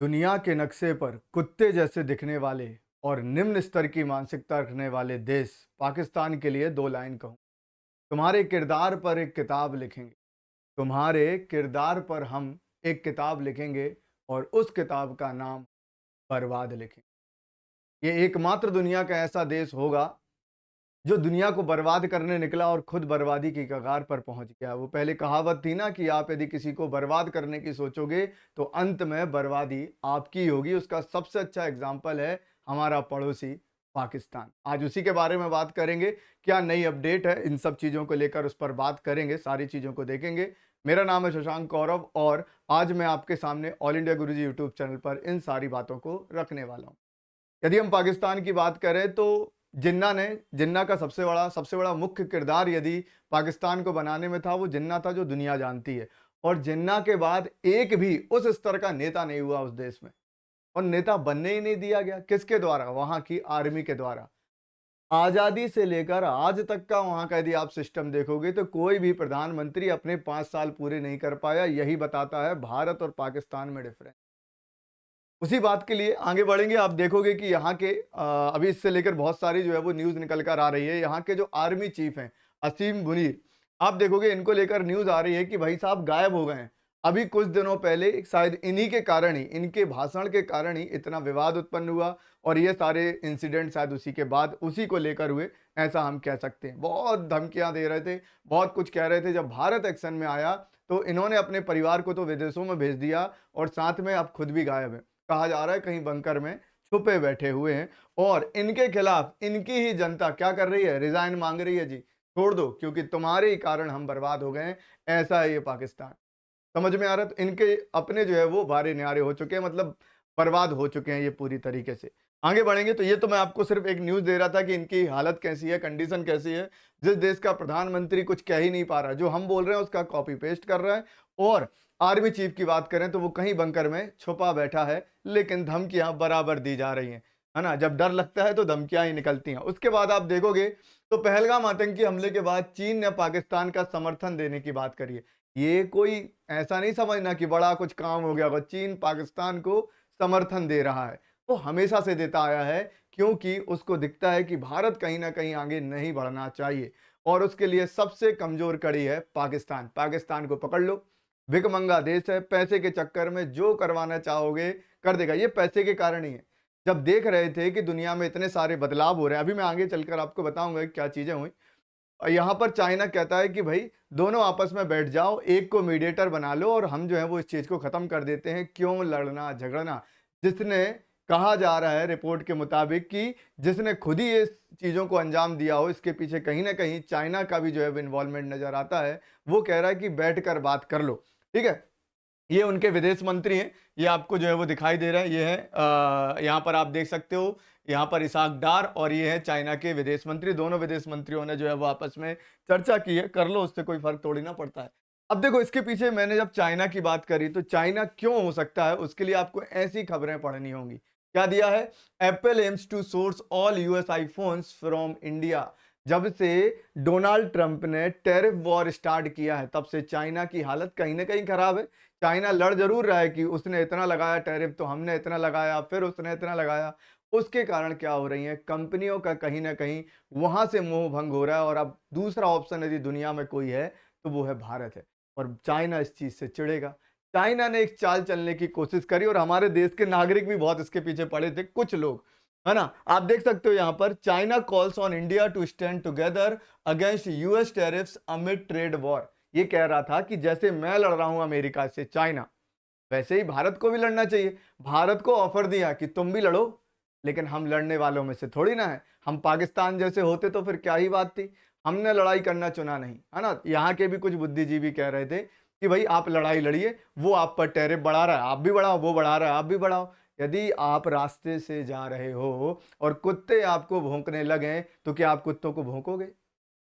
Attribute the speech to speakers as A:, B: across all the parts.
A: दुनिया के नक्शे पर कुत्ते जैसे दिखने वाले और निम्न स्तर की मानसिकता रखने वाले देश पाकिस्तान के लिए दो लाइन कहूँ। तुम्हारे किरदार पर एक किताब लिखेंगे। तुम्हारे किरदार पर हम एक किताब लिखेंगे और उस किताब का नाम बर्बाद लिखेंगे। ये एकमात्र दुनिया का ऐसा देश होगा जो दुनिया को बर्बाद करने निकला और खुद बर्बादी की कगार पर पहुंच गया। वो पहले कहावत थी ना कि आप यदि किसी को बर्बाद करने की सोचोगे तो अंत में बर्बादी आपकी ही होगी। उसका सबसे अच्छा एग्जाम्पल है हमारा पड़ोसी पाकिस्तान। आज उसी के बारे में बात करेंगे। क्या नई अपडेट है इन सब चीज़ों को लेकर, उस पर बात करेंगे, सारी चीज़ों को देखेंगे। मेरा नाम है शशांक कौरव और आज मैं आपके सामने ऑल इंडिया गुरुजी यूट्यूब चैनल पर इन सारी बातों को रखने वाला हूँ। यदि हम पाकिस्तान की बात करें तो जिन्ना का सबसे बड़ा मुख्य किरदार यदि पाकिस्तान को बनाने में था, वो जिन्ना था जो दुनिया जानती है। और जिन्ना के बाद एक भी उस स्तर का नेता नहीं हुआ उस देश में, और नेता बनने ही नहीं दिया गया। किसके द्वारा? वहां की आर्मी के द्वारा। आजादी से लेकर आज तक का वहां का यदि आप सिस्टम देखोगे तो कोई भी प्रधानमंत्री अपने 5 साल पूरे नहीं कर पाया। यही बताता है भारत और पाकिस्तान में डिफरेंस। उसी बात के लिए आगे बढ़ेंगे। आप देखोगे कि यहाँ के अभी इससे लेकर बहुत सारी जो है वो न्यूज़ निकल कर आ रही है। यहाँ के जो आर्मी चीफ हैं, असीम मुनीर, आप देखोगे इनको लेकर न्यूज़ आ रही है कि भाई साहब गायब हो गए हैं। अभी कुछ दिनों पहले शायद इन्हीं के कारण ही, इनके भाषण के कारण ही इतना विवाद उत्पन्न हुआ और ये सारे इंसिडेंट शायद उसी के बाद उसी को लेकर हुए, ऐसा हम कह सकते हैं। बहुत धमकियां दे रहे थे, बहुत कुछ कह रहे थे। जब भारत एक्शन में आया तो इन्होंने अपने परिवार को तो विदेशों में भेज दिया और साथ में अब खुद भी गायब है। कहा जा रहा है कहीं बंकर में छुपे बैठे हुए हैं और इनके खिलाफ इनकी ही जनता क्या कर रही है? रिजाइन मांग रही है। जी छोड़ दो, क्योंकि तुम्हारे ही कारण हम बर्बाद हो गए हैं। ऐसा है ये पाकिस्तान। समझ में आ रहा है? तो इनके अपने जो है वो भारे न्यारे हो चुके हैं, मतलब बर्बाद हो चुके हैं ये पूरी तरीके से। आगे बढ़ेंगे तो ये तो मैं आपको सिर्फ एक न्यूज़ दे रहा था कि इनकी हालत कैसी है, कंडीशन कैसी है। जिस देश का प्रधानमंत्री कुछ कह ही नहीं पा रहा, जो हम बोल रहे हैं उसका कॉपी पेस्ट कर रहा है। और आर्मी चीफ की बात करें तो वो कहीं बंकर में छुपा बैठा है, लेकिन धमकियां बराबर दी जा रही हैं, है ना। जब डर लगता है तो धमकियां ही निकलती हैं। उसके बाद आप देखोगे तो पहलगाम आतंकी हमले के बाद चीन ने पाकिस्तान का समर्थन देने की बात करी है। ये कोई ऐसा नहीं समझना कि बड़ा कुछ काम हो गया होगा। चीन पाकिस्तान को समर्थन दे रहा है, वो हमेशा से देता आया है, क्योंकि उसको दिखता है कि भारत कहीं ना कहीं आगे नहीं बढ़ना चाहिए और उसके लिए सबसे कमजोर कड़ी है पाकिस्तान। पाकिस्तान को पकड़ लो, भिखमंगा देश है, पैसे के चक्कर में जो करवाना चाहोगे कर देगा। ये पैसे के कारण ही है। जब देख रहे थे कि दुनिया में इतने सारे बदलाव हो रहे हैं, अभी मैं आगे चलकर आपको बताऊंगा कि क्या चीजें हुई। और यहाँ पर चाइना कहता है कि भाई दोनों आपस में बैठ जाओ, एक को मीडिएटर बना लो और हम जो है वो इस चीज को खत्म कर देते हैं। क्यों लड़ना झगड़ना? जिसने, कहा जा रहा है रिपोर्ट के मुताबिक कि जिसने खुद ही ये चीजों को अंजाम दिया हो, इसके पीछे कहीं ना कहीं चाइना का भी जो है इन्वॉल्वमेंट नजर आता है। वो कह रहा है कि बैठकर बात कर लो। ठीक है, ये उनके विदेश मंत्री हैं। ये आपको जो है वो दिखाई दे रहा है। ये है यहाँ पर आप देख सकते हो, यहाँ पर इसाक डार और ये है चाइना के विदेश मंत्री। दोनों विदेश मंत्रियों ने जो है वो आपस में चर्चा की है। कर लो, उससे कोई फर्क थोड़ी ना पड़ता है। अब देखो, इसके पीछे मैंने जब चाइना की बात करी तो चाइना क्यों हो सकता है, उसके लिए आपको ऐसी खबरें पढ़नी होंगी। क्या दिया है? Apple aims to source all US iPhones from India. जब से डोनाल्ड ट्रंप ने टैरिफ वॉर स्टार्ट किया है तब से चाइना की हालत कहीं ना कहीं खराब है। चाइना लड़ जरूर रहा है कि उसने इतना लगाया टैरिफ तो हमने इतना लगाया, फिर उसने इतना लगाया। उसके कारण क्या हो रही है, कंपनियों का कहीं ना कहीं वहां से मोह भंग हो रहा है। और अब दूसरा ऑप्शन यदि दुनिया में कोई है तो वो है भारत है। और चाइना इस चीज से चिढ़ेगा। चाइना ने एक चाल चलने की कोशिश करी और हमारे देश के नागरिक भी बहुत इसके पीछे पड़े थे, कुछ लोग, है ना। आप देख सकते हो यहाँ पर, China calls on India to stand together against US tariffs amid trade war. ये कह रहा था कि जैसे मैं लड़ रहा हूं अमेरिका से, चाइना, वैसे ही भारत को भी लड़ना चाहिए। भारत को ऑफर दिया कि तुम भी लड़ो, लेकिन हम लड़ने वालों में से थोड़ी ना है। हम पाकिस्तान जैसे होते तो फिर क्या ही बात थी। हमने लड़ाई करना चुना नहीं, है ना। यहाँ के भी कुछ बुद्धिजीवी कह रहे थे कि भाई आप लड़ाई लड़िए, वो आप पर टैरिफ बढ़ा रहा है आप भी बढ़ाओ, वो बढ़ा रहा है आप भी बढ़ाओ। यदि आप रास्ते से जा रहे हो और कुत्ते आपको भौंकने लगे तो क्या आप कुत्तों को भौंकोगे?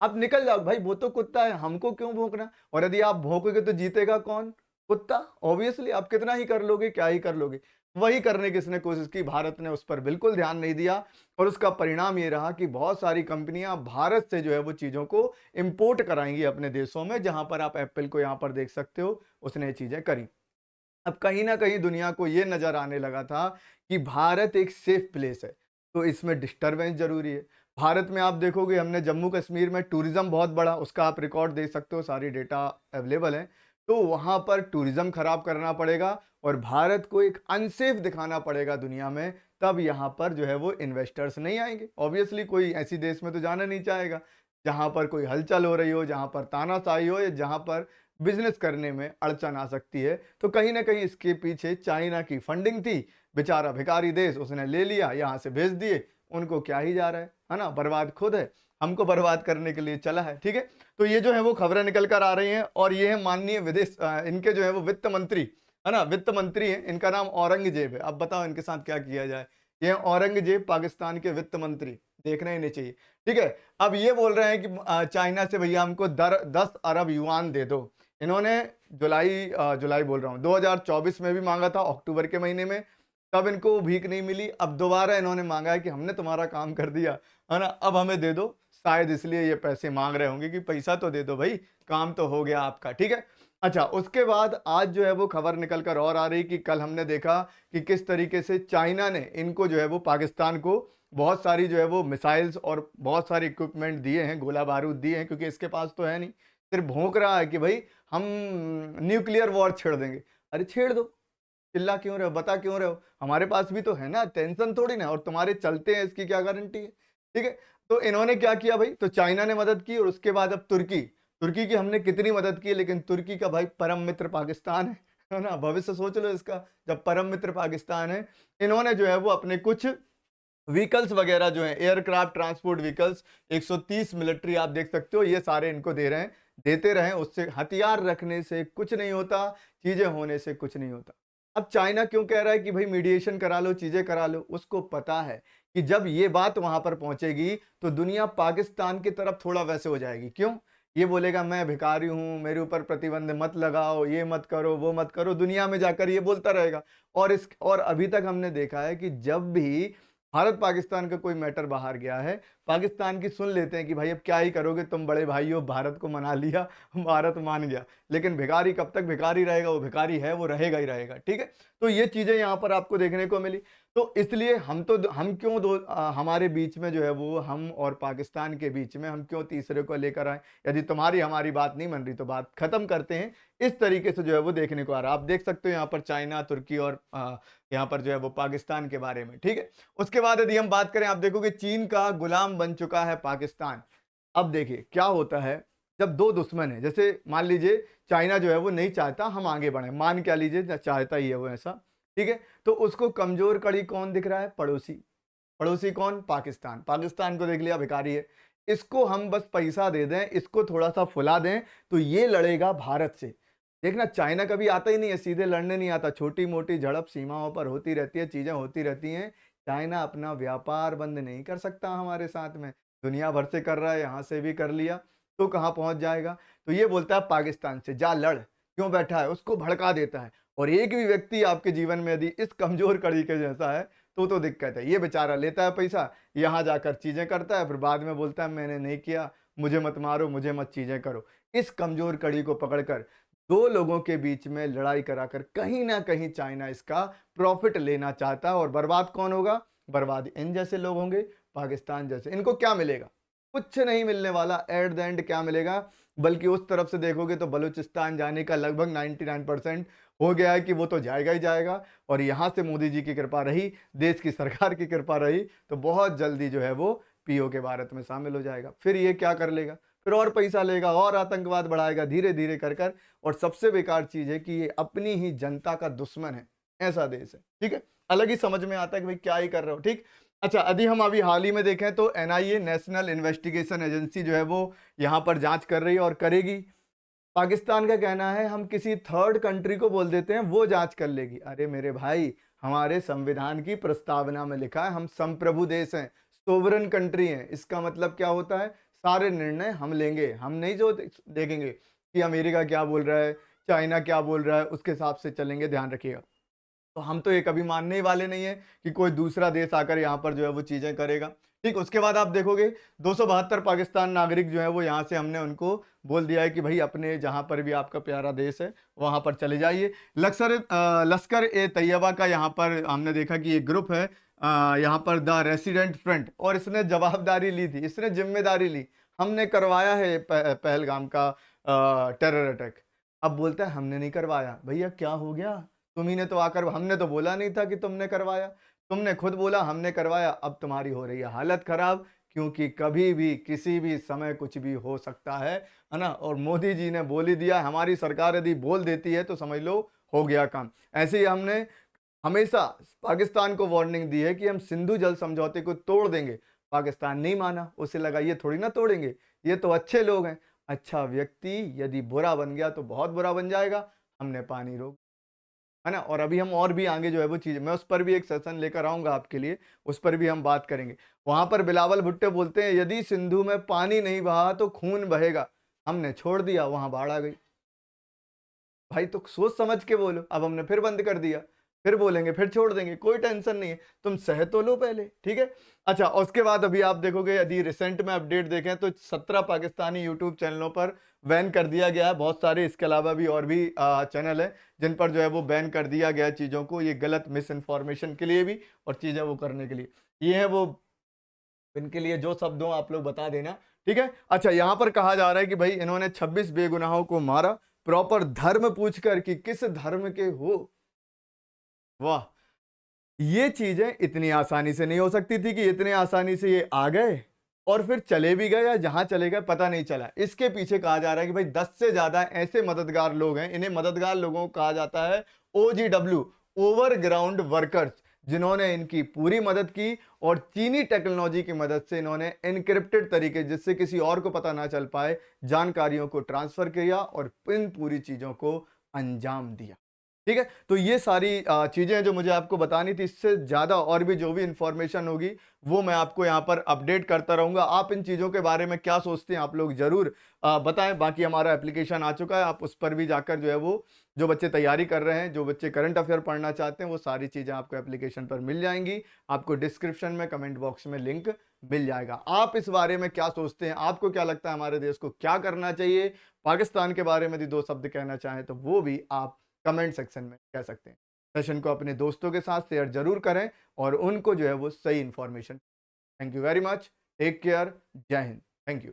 A: आप निकल जाओ भाई, वो तो कुत्ता है, हमको क्यों भौंकना। और यदि आप भौंकोगे तो जीतेगा कौन? कुत्ता। ऑब्वियसली आप कितना ही कर लोगे, क्या ही कर लोगे। वही करने की इसने कोशिश की, भारत ने उस पर बिल्कुल ध्यान नहीं दिया। और उसका परिणाम ये रहा कि बहुत सारी कंपनियां भारत से जो है वो चीजों को इंपोर्ट कराएंगी अपने देशों में। जहां पर आप एप्पल को यहां पर देख सकते हो, उसने ये चीजें करी। अब कहीं न कहीं दुनिया को ये नज़र आने लगा था कि भारत एक सेफ प्लेस है, तो इसमें डिस्टर्बेंस ज़रूरी है। भारत में आप देखोगे हमने जम्मू कश्मीर में टूरिज़्म बहुत बढ़ा, उसका आप रिकॉर्ड देख सकते हो, सारी डेटा अवेलेबल है। तो वहाँ पर टूरिज़्म खराब करना पड़ेगा और भारत को एक अनसेफ दिखाना पड़ेगा दुनिया में, तब यहाँ पर जो है वो इन्वेस्टर्स नहीं आएँगे। ऑब्वियसली कोई ऐसी देश में तो जाना नहीं चाहेगा, जहाँ पर कोई हलचल हो रही हो, जहाँ पर तानाशाही हो या जहाँ पर बिज़नेस करने में अड़चन आ सकती है। तो कहीं न कहीं इसके पीछे चाइना की फंडिंग थी। बेचारा भिखारी देश उसने ले लिया, यहाँ से भेज दिए, उनको क्या ही जा रहा है ना? बर्बाद खुद है, हमको बर्बाद करने के लिए चला है, ठीक है? तो ये जो है वो खबरें निकल कर आ रही हैं और ये है माननीय इनके जो है वो वित्त मंत्री, है ना? वित्त मंत्री हैं, इनका नाम औरंगज़ेब है। अब बताओ इनके साथ क्या किया जाए? ये हैं औरंगज़ेब, पाकिस्तान के वित्त मंत्री, देखना ही नहीं चाहिए, ठीक है? अब ये बोल रहे हैं कि चाइना से भैया हमको 10 अरब युआन दे दो। इन्होंने जुलाई बोल रहा हूँ 2024 में भी मांगा था अक्टूबर के महीने में, तब इनको भीख नहीं मिली। अब दोबारा इन्होंने मांगा है कि हमने तुम्हारा काम कर दिया, है ना? अब हमें दे दो। शायद इसलिए ये पैसे मांग रहे होंगे कि पैसा तो दे दो भाई, काम तो हो गया आपका, ठीक है? अच्छा, उसके बाद आज जो है वो खबर निकल कर और आ रही कि कल हमने देखा कि किस तरीके से चाइना ने इनको जो है वो पाकिस्तान को बहुत सारी जो है वो मिसाइल्स और बहुत सारे इक्विपमेंट दिए हैं, गोला बारूद दिए हैं, क्योंकि इसके पास तो है नहीं। सिर्फ भौंक रहा है कि भाई हम न्यूक्लियर वॉर छेड़ देंगे। अरे छेड़ दो, चिल्ला क्यों रहे हो, बता क्यों रहे हो? हमारे पास भी तो है ना, टेंशन थोड़ी ना, और तुम्हारे चलते हैं इसकी क्या गारंटी है? ठीक है? तो इन्होंने क्या किया भाई, तो चाइना ने मदद की और उसके बाद अब तुर्की। तुर्की की हमने कितनी मदद की, लेकिन तुर्की का भाई परम मित्र पाकिस्तान है ना? भविष्य सोच लो इसका, जब परम मित्र पाकिस्तान है, इन्होंने जो है वो अपने कुछ व्हीकल्स वगैरह जो हैं, एयरक्राफ्ट ट्रांसपोर्ट व्हीकल्स 130 मिलिट्री आप देख सकते हो, ये सारे इनको दे रहे हैं, देते रहें, उससे हथियार रखने से कुछ नहीं होता, चीजें होने से कुछ नहीं होता। अब चाइना क्यों कह रहा है कि भाई मीडिएशन करा लो, चीजें करा लो? उसको पता है कि जब ये बात वहां पर पहुंचेगी तो दुनिया पाकिस्तान की तरफ थोड़ा वैसे हो जाएगी। क्यों? ये बोलेगा मैं भिखारी हूं, मेरे ऊपर प्रतिबंध मत लगाओ, ये मत करो, वो मत करो, दुनिया में जाकर ये बोलता रहेगा। और अभी तक हमने देखा है कि जब भी भारत पाकिस्तान का कोई मैटर बाहर गया है, पाकिस्तान की सुन लेते हैं कि भाई अब क्या ही करोगे, तुम बड़े भाई हो, भारत को मना लिया, भारत मान गया। लेकिन भिखारी कब तक भिखारी रहेगा? वो भिखारी है, वो रहेगा ही रहेगा, ठीक है? तो ये चीजें यहाँ पर आपको देखने को मिली। तो इसलिए हम क्यों हमारे बीच में जो है वो, हम और पाकिस्तान के बीच में हम क्यों तीसरे को लेकर आए? यदि तुम्हारी हमारी बात नहीं बन रही तो बात खत्म करते हैं। इस तरीके से जो है वो देखने को आ रहा है। आप देख सकते हो यहाँ पर चाइना, तुर्की और यहाँ पर जो है वो पाकिस्तान के बारे में, ठीक है? उसके बाद यदि हम बात करें, आप देखोगे चीन का गुलाम बन चुका है पाकिस्तान। अब देखिए क्या होता है, जब दो दुश्मन है, जैसे मान लीजिए चाइना जो है वो नहीं चाहता हम आगे बढ़े, मान क्या लीजिए चाहता ही है वो ऐसा, ठीक है? तो उसको कमजोर कड़ी कौन दिख रहा है? पड़ोसी। पड़ोसी कौन? पाकिस्तान। पाकिस्तान को देख लिया भिखारी है, इसको हम बस पैसा दे दें, इसको थोड़ा सा फुला दें, तो ये लड़ेगा भारत से। देखना, चाइना कभी आता ही नहीं है, सीधे लड़ने नहीं आता, छोटी मोटी झड़प सीमाओं पर होती रहती है, चीजें होती रहती हैं। चाइना अपना व्यापार बंद नहीं कर सकता हमारे साथ में, दुनिया भर से कर रहा है, यहाँ से भी कर लिया, तो कहाँ पहुंच जाएगा? तो ये बोलता है पाकिस्तान से जा लड़, क्यों बैठा है, उसको भड़का देता है। और एक भी व्यक्ति आपके जीवन में यदि इस कमजोर कड़ी के जैसा है, तो दिक्कत है। ये बेचारा लेता है पैसा, यहाँ जाकर चीजें करता है, फिर बाद में बोलता है मैंने नहीं किया, मुझे मत मारो, मुझे मत चीजें करो। इस कमजोर कड़ी को पकड़कर दो लोगों के बीच में लड़ाई कराकर कहीं ना कहीं चाइना इसका प्रॉफिट लेना चाहता है। और बर्बाद कौन होगा? बर्बाद इन जैसे लोग होंगे, पाकिस्तान जैसे। इनको क्या मिलेगा? कुछ नहीं मिलने वाला। एट द एंड क्या मिलेगा? बल्कि उस तरफ से देखोगे तो बलूचिस्तान जाने का लगभग 99% हो गया है कि वो तो जाएगा ही जाएगा। और यहाँ से मोदी जी की कृपा रही, देश की सरकार की कृपा रही, तो बहुत जल्दी जो है वो पीओ के भारत में शामिल हो जाएगा। फिर ये क्या कर लेगा? फिर और पैसा लेगा और आतंकवाद बढ़ाएगा धीरे धीरे कर। और सबसे बेकार चीज है कि ये अपनी ही जनता का दुश्मन है, ऐसा देश है, ठीक है? अलग ही समझ में आता है कि भाई क्या ही कर रहे हो, ठीक? अच्छा, यदि हम अभी हाल ही में देखें तो एनआईए, नेशनल इन्वेस्टिगेशन एजेंसी जो है वो यहाँ पर जांच कर रही है और करेगी। पाकिस्तान का कहना है हम किसी थर्ड कंट्री को बोल देते हैं, वो जांच कर लेगी। अरे मेरे भाई, हमारे संविधान की प्रस्तावना में लिखा है हम संप्रभु देश हैं, सोवरन कंट्री हैं। इसका मतलब क्या होता है? सारे निर्णय हम लेंगे, हम नहीं जो देखेंगे कि अमेरिका क्या बोल रहा है, चाइना क्या बोल रहा है, उसके हिसाब से चलेंगे, ध्यान रखिएगा। तो हम तो ये कभी मानने ही वाले नहीं है कि कोई दूसरा देश आकर यहाँ पर जो है वो चीजें करेगा, ठीक, उसके बाद आप देखोगे 272 पाकिस्तान नागरिक जो है वो यहाँ से हमने उनको बोल दिया है कि भाई अपने जहाँ पर भी आपका प्यारा देश है वहाँ पर चले जाइए। लश्कर ए तैयबा का यहाँ पर हमने देखा कि एक ग्रुप है, यहाँ पर द रेसिडेंट फ्रंट, और इसने जवाबदारी ली थी, इसने जिम्मेदारी ली, हमने करवाया है पहलगाम का टेरर अटैक। अब बोलता है हमने नहीं करवाया। भैया क्या हो गया, तुम्ही ने तो आकर, हमने तो बोला नहीं था कि तुमने करवाया, तुमने खुद बोला हमने करवाया। अब तुम्हारी हो रही है हालत खराब, क्योंकि कभी भी किसी भी समय कुछ भी हो सकता है ना। और मोदी जी ने बोल ही दिया, हमारी सरकार यदि बोल देती है तो समझ लो हो गया काम। ऐसे ही हमने हमेशा पाकिस्तान को वार्निंग दी है कि हम सिंधु जल समझौते को तोड़ देंगे। पाकिस्तान नहीं माना, उसे लगा ये थोड़ी ना तोड़ेंगे, ये तो अच्छे लोग हैं। अच्छा व्यक्ति यदि बुरा बन गया तो बहुत बुरा बन जाएगा। हमने पानी रोक, है ना। और अभी हम और भी आगे जो है वो चीज़, मैं उस पर भी एक सेशन लेकर आऊंगा आपके लिए, उस पर भी हम बात करेंगे। वहां पर बिलावल भुट्टो बोलते हैं यदि सिंधु में पानी नहीं बहा तो खून बहेगा। हमने छोड़ दिया, वहां बाढ़ आ गई। भाई तो सोच समझ के बोलो। अब हमने फिर बंद कर दिया, फिर बोलेंगे, फिर छोड़ देंगे, कोई टेंशन नहीं है, तुम सह तो लो पहले, ठीक है। अच्छा, उसके बाद अभी आप देखोगे यदि रिसेंट में अपडेट देखें तो 17 पाकिस्तानी यूट्यूब चैनलों पर बैन कर दिया गया है, बहुत सारे। इसके अलावा भी और भी चैनल है जिन पर जो है वो बैन कर दिया गया है चीज़ों को, ये गलत मिस इन्फॉर्मेशन के लिए भी और चीज़ें वो करने के लिए। ये है वो, इनके लिए जो शब्द हो आप लोग बता देना, ठीक है। अच्छा, यहां पर कहा जा रहा है कि भाई इन्होंने 26 बेगुनाहों को मारा, प्रॉपर धर्म पूछकर कि किस धर्म के हो। वाह, ये चीजें इतनी आसानी से नहीं हो सकती थी कि इतने आसानी से ये आ गए और फिर चले भी गए, या जहां चले गए पता नहीं चला। इसके पीछे कहा जा रहा है कि भाई 10 से ज्यादा ऐसे मददगार लोग हैं, इन्हें मददगार लोगों को कहा जाता है OGW, ओवरग्राउंड वर्कर्स, जिन्होंने इनकी पूरी मदद की और चीनी टेक्नोलॉजी की मदद से इन्होंने एनक्रिप्टेड तरीके, जिससे किसी और को पता ना चल पाए, जानकारियों को ट्रांसफर किया और इन पूरी चीजों को अंजाम दिया। ठीक है, तो ये सारी चीजें हैं जो मुझे आपको बतानी थी। इससे ज्यादा और भी जो भी इंफॉर्मेशन होगी वो मैं आपको यहाँ पर अपडेट करता रहूंगा। आप इन चीजों के बारे में क्या सोचते हैं आप लोग जरूर बताएं। बाकी हमारा एप्लीकेशन आ चुका है, आप उस पर भी जाकर जो है वो, जो बच्चे तैयारी कर रहे हैं, जो बच्चे करंट अफेयर पढ़ना चाहते हैं, वो सारी चीजें आपको एप्लीकेशन पर मिल जाएंगी। आपको डिस्क्रिप्शन में कमेंट बॉक्स में लिंक मिल जाएगा। आप इस बारे में क्या सोचते हैं, आपको क्या लगता है हमारे देश को क्या करना चाहिए? पाकिस्तान के बारे में यदि 2 शब्द कहना चाहें तो वो भी आप कमेंट सेक्शन में कह सकते हैं। सेशन को अपने दोस्तों के साथ शेयर जरूर करें और उनको जो है वो सही information. Thank you very much, take care, Jai Hind, thank you.